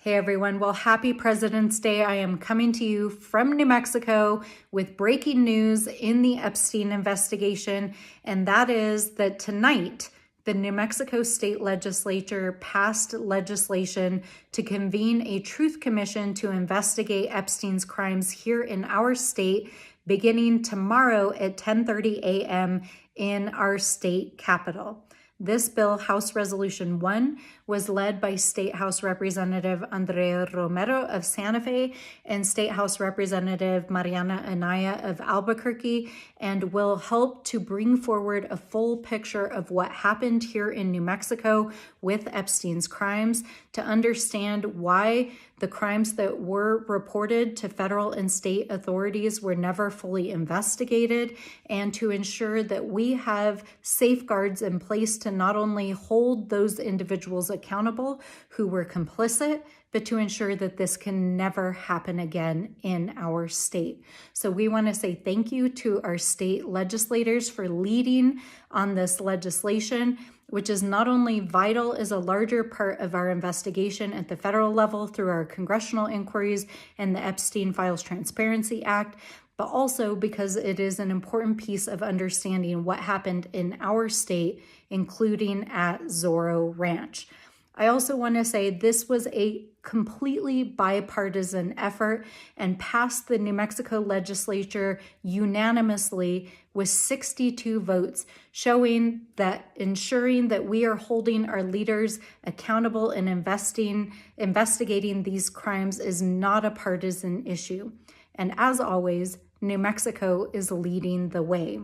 Hey everyone, well, happy President's Day. I am coming to you from New Mexico with breaking news in the Epstein investigation, and that is that tonight, the New Mexico State Legislature passed legislation to convene a truth commission to investigate Epstein's crimes here in our state, beginning tomorrow at 10:30 a.m. in our state capitol. This bill, House Resolution 1, was led by State House Representative Andrea Romero of Santa Fe and State House Representative Mariana Anaya of Albuquerque, and will help to bring forward a full picture of what happened here in New Mexico with Epstein's crimes, to understand why the crimes that were reported to federal and state authorities were never fully investigated, and to ensure that we have safeguards in place to not only hold those individuals accountable who were complicit, but to ensure that this can never happen again in our state. So we want to say thank you to our state legislators for leading on this legislation, which is not only vital as a larger part of our investigation at the federal level through our congressional inquiries and the Epstein Files Transparency Act, but also because it is an important piece of understanding what happened in our state, including at Zorro Ranch. I also want to say this was a completely bipartisan effort and passed the New Mexico legislature unanimously with 62 votes, showing that ensuring that we are holding our leaders accountable and investigating these crimes is not a partisan issue. And as always, New Mexico is leading the way.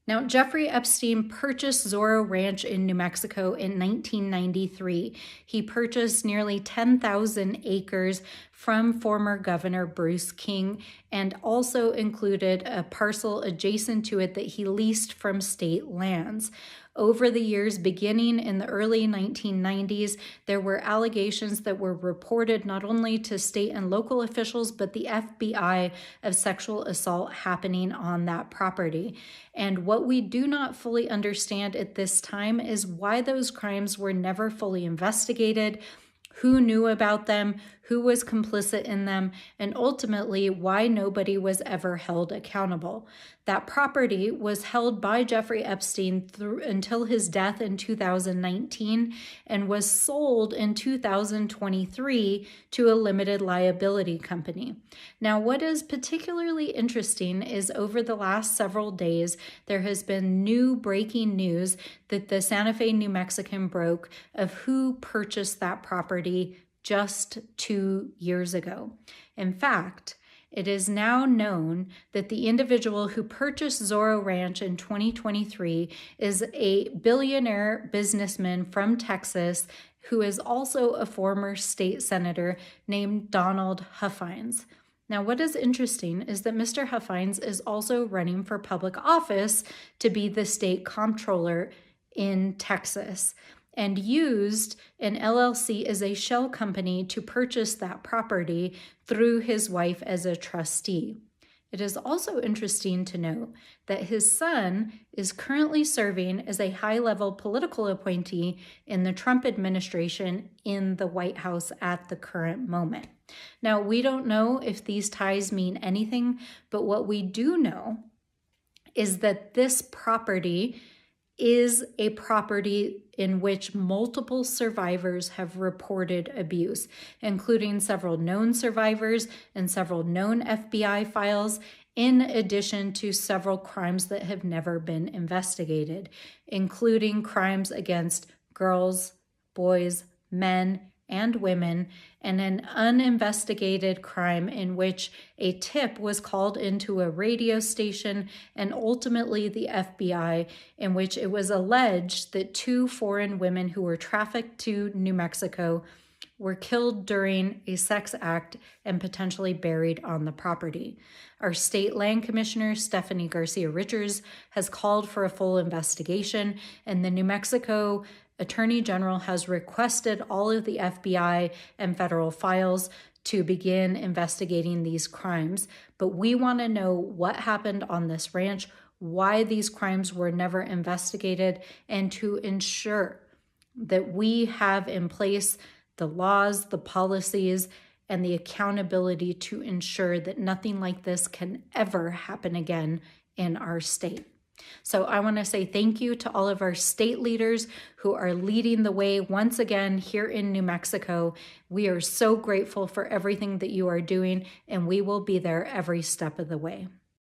Now, Jeffrey Epstein purchased Zorro Ranch in New Mexico in 1993. He purchased nearly 10,000 acres from former Governor Bruce King, and also included a parcel adjacent to it that he leased from state lands. Over the years, beginning in the early 1990s, there were allegations that were reported not only to state and local officials, but the FBI, of sexual assault happening on that property. And what we do not fully understand at this time is why those crimes were never fully investigated, who knew about them, who was complicit in them, and ultimately why nobody was ever held accountable. That property was held by Jeffrey Epstein until his death in 2019 and was sold in 2023 to a limited liability company. Now, what is particularly interesting is over the last several days, there has been new breaking news that the Santa Fe New Mexican broke of who purchased that property just 2 years ago. In fact, it is now known that the individual who purchased Zorro Ranch in 2023 is a billionaire businessman from Texas who is also a former state senator named Donald Huffines. Now, what is interesting is that Mr. Huffines is also running for public office to be the state comptroller in Texas, and used an LLC as a shell company to purchase that property through his wife as a trustee. It is also interesting to note that his son is currently serving as a high-level political appointee in the Trump administration in the White House at the current moment. Now, we don't know if these ties mean anything, but what we do know is that this property is a property in which multiple survivors have reported abuse, including several known survivors and several known FBI files, in addition to several crimes that have never been investigated, including crimes against girls, boys, men, and women, and an uninvestigated crime in which a tip was called into a radio station and ultimately the FBI, in which it was alleged that 2 foreign women who were trafficked to New Mexico were killed during a sex act and potentially buried on the property. Our state land commissioner, Stephanie Garcia-Richards, has called for a full investigation, and the New Mexico Attorney General has requested all of the FBI and federal files to begin investigating these crimes. But we want to know what happened on this ranch, why these crimes were never investigated, and to ensure that we have in place the laws, the policies, and the accountability to ensure that nothing like this can ever happen again in our state. So I want to say thank you to all of our state leaders who are leading the way once again here in New Mexico. We are so grateful for everything that you are doing, and we will be there every step of the way.